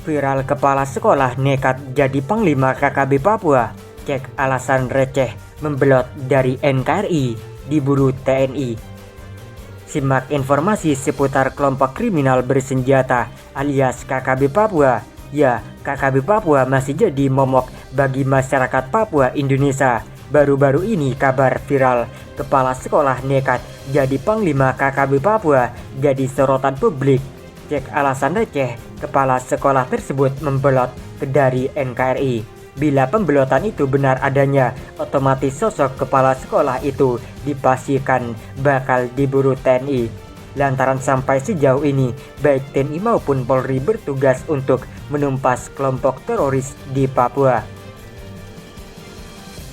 Viral kepala sekolah nekat jadi Panglima KKB Papua. Cek alasan receh membelot dari NKRI, diburu TNI. Simak informasi seputar kelompok kriminal bersenjata alias KKB Papua. Ya, KKB Papua masih jadi momok bagi masyarakat Papua Indonesia. Baru-baru ini kabar viral kepala sekolah nekat jadi Panglima KKB Papua jadi sorotan publik. Cek alasan receh kepala sekolah tersebut membelot dari NKRI. Bila pembelotan itu benar adanya, otomatis sosok kepala sekolah itu dipastikan bakal diburu TNI. Lantaran sampai sejauh ini, baik TNI maupun Polri bertugas untuk menumpas kelompok teroris di Papua.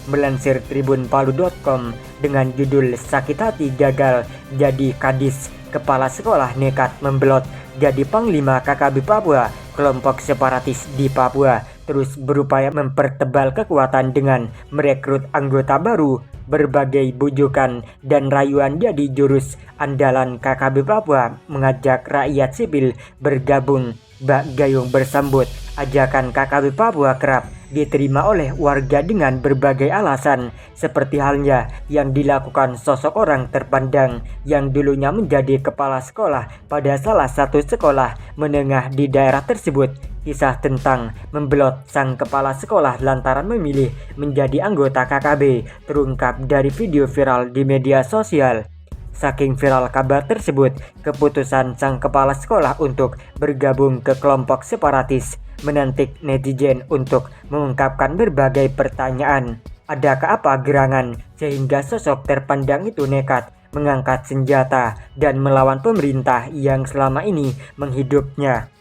Melansir tribunpalu.com dengan judul "Sakit Hati Gagal Jadi Kadis, Kepala Sekolah Nekat Membelot Jadi Panglima KKB Papua", kelompok separatis di Papua terus berupaya mempertebal kekuatan dengan merekrut anggota baru. Berbagai bujukan dan rayuan jadi jurus andalan KKB Papua mengajak rakyat sipil bergabung. Bak Gayung bersambut ajakan KKB Papua kerap diterima oleh warga dengan berbagai alasan, seperti halnya yang dilakukan sosok orang terpandang yang dulunya menjadi kepala sekolah pada salah satu sekolah menengah di daerah tersebut. Kisah tentang membelot sang kepala sekolah lantaran memilih menjadi anggota KKB terungkap dari video viral di media sosial. Saking viral kabar tersebut, keputusan sang kepala sekolah untuk bergabung ke kelompok separatis menantik netizen untuk mengungkapkan berbagai pertanyaan. Adakah apa gerangan sehingga sosok terpandang itu nekat mengangkat senjata dan melawan pemerintah yang selama ini menghidupnya?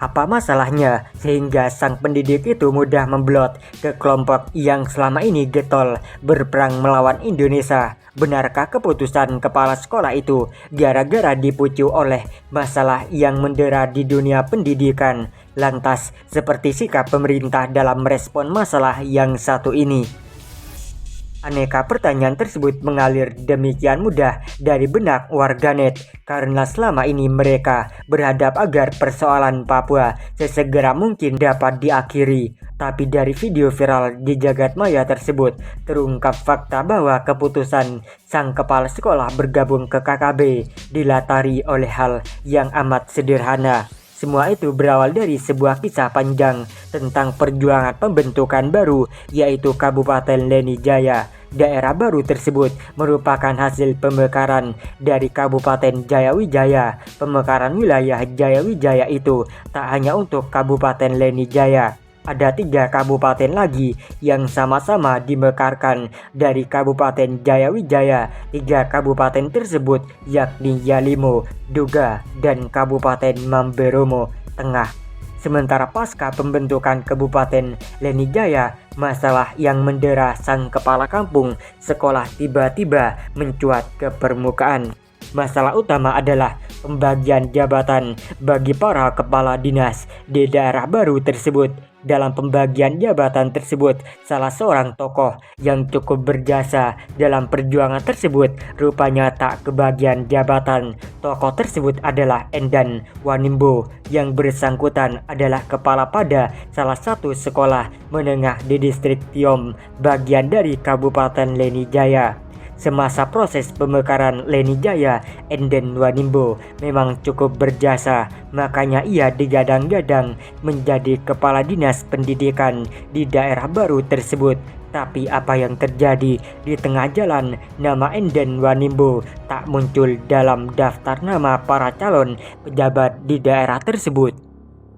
Apa masalahnya sehingga sang pendidik itu mudah membelot ke kelompok yang selama ini getol berperang melawan Indonesia? Benarkah keputusan kepala sekolah itu gara-gara dipicu oleh masalah yang mendera di dunia pendidikan? Lantas, seperti sikap pemerintah dalam merespon masalah yang satu ini? Aneka pertanyaan tersebut mengalir demikian mudah dari benak warganet karena selama ini mereka berharap agar persoalan Papua sesegera mungkin dapat diakhiri. Tapi dari video viral di jagat maya tersebut terungkap fakta bahwa keputusan sang kepala sekolah bergabung ke KKB dilatari oleh hal yang amat sederhana. Semua itu berawal dari sebuah kisah panjang tentang perjuangan pembentukan baru, yaitu Kabupaten Leni Jaya. Daerah baru tersebut merupakan hasil pemekaran dari Kabupaten Jayawijaya. Pemekaran wilayah Jayawijaya itu tak hanya untuk Kabupaten Leni Jaya. Ada 3 kabupaten lagi yang sama-sama dimekarkan dari Kabupaten Jayawijaya. 3 kabupaten tersebut yakni Yalimo, Duga, dan Kabupaten Mamberomo Tengah. Sementara pasca pembentukan Kabupaten Leni Jaya, masalah yang mendera sang kepala kampung sekolah tiba-tiba mencuat ke permukaan. Masalah utama adalah pembagian jabatan bagi para kepala dinas di daerah baru tersebut. Dalam pembagian jabatan tersebut, salah seorang tokoh yang cukup berjasa dalam perjuangan tersebut rupanya tak kebagian jabatan. Tokoh tersebut adalah Endan Wanimbo, yang bersangkutan adalah kepala pada salah satu sekolah menengah di distrik Tiom, bagian dari Kabupaten Leni Jaya. Semasa proses pemekaran Leni Jaya, Enden Wanimbo memang cukup berjasa, makanya ia digadang-gadang menjadi kepala dinas pendidikan di daerah baru tersebut. Tapi apa yang terjadi di tengah jalan, nama Enden Wanimbo tak muncul dalam daftar nama para calon pejabat di daerah tersebut.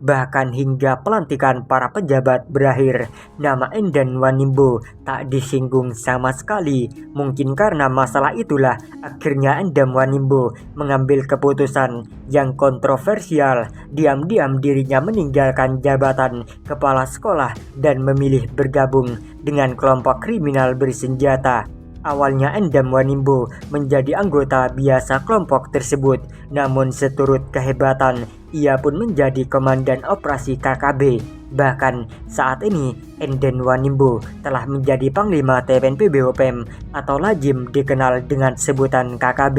Bahkan hingga pelantikan para pejabat berakhir, nama Endan Wanimbo tak disinggung sama sekali. Mungkin karena masalah itulah akhirnya Endan Wanimbo mengambil keputusan yang kontroversial. Diam-diam dirinya meninggalkan jabatan kepala sekolah dan memilih bergabung dengan kelompok kriminal bersenjata. Awalnya Endam Wanimbo menjadi anggota biasa kelompok tersebut, namun seturut kehebatan, ia pun menjadi komandan operasi KKB. Bahkan saat ini Endam Wanimbo telah menjadi Panglima TPNPB OPM atau lazim dikenal dengan sebutan KKB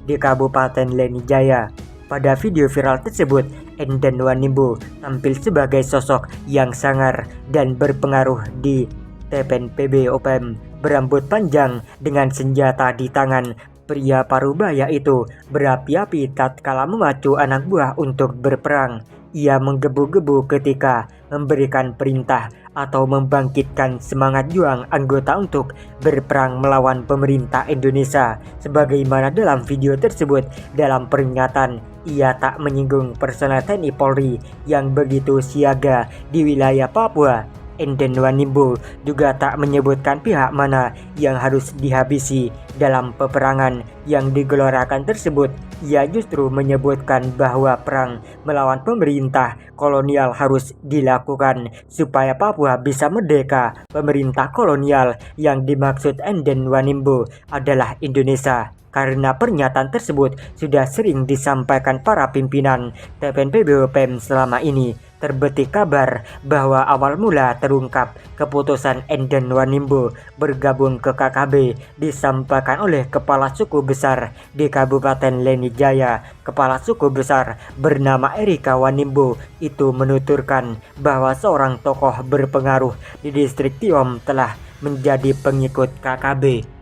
di Kabupaten Leni Jaya. Pada video viral tersebut, Enden Wanimbo tampil sebagai sosok yang sangar dan berpengaruh di TPNPB OPM. Berambut panjang dengan senjata di tangan, pria parubaya itu berapi-api tatkala memacu anak buah untuk berperang. Ia menggebu-gebu ketika memberikan perintah atau membangkitkan semangat juang anggota untuk berperang melawan pemerintah Indonesia. Sebagaimana dalam video tersebut, dalam peringatan ia tak menyinggung personel TNI Polri yang begitu siaga di wilayah Papua. Enden Wanimbo juga tak menyebutkan pihak mana yang harus dihabisi dalam peperangan yang digelorakan tersebut. Ia justru menyebutkan bahwa perang melawan pemerintah kolonial harus dilakukan supaya Papua bisa merdeka. Pemerintah kolonial yang dimaksud Enden Wanimbo adalah Indonesia. Karena pernyataan tersebut sudah sering disampaikan para pimpinan TPNPB OPM selama ini, terbetik kabar bahwa awal mula terungkap keputusan Enden Wanimbo bergabung ke KKB disampaikan oleh Kepala Suku Besar di Kabupaten Leni Jaya. Kepala Suku Besar bernama Erika Wanimbo itu menuturkan bahwa seorang tokoh berpengaruh di distrik Tiom telah menjadi pengikut KKB.